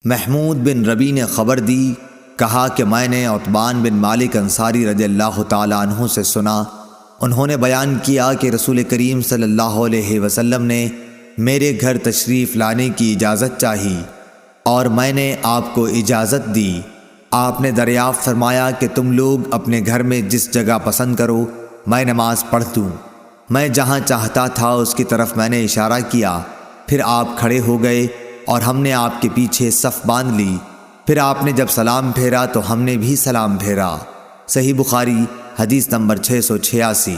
محمود بن ربی نے خبر دی، کہا کہ میں نے عتبان بن مالک انصاری رضی اللہ تعالیٰ عنہ سے سنا، انہوں نے بیان کیا کہ رسول کریم صلی اللہ علیہ وسلم نے میرے گھر تشریف لانے کی اجازت چاہی اور میں نے آپ کو اجازت دی۔ آپ نے دریافت فرمایا کہ تم لوگ اپنے گھر میں جس جگہ پسند کرو میں نماز پڑھ دوں۔ میں جہاں چاہتا تھا اس کی طرف میں نے اشارہ کیا، پھر آپ کھڑے ہو گئے اور ہم نے آپ کے پیچھے صف باندھ لی۔ پھر آپ نے جب سلام پھیرا تو ہم نے بھی سلام پھیرا۔ صحیح بخاری حدیث نمبر 686۔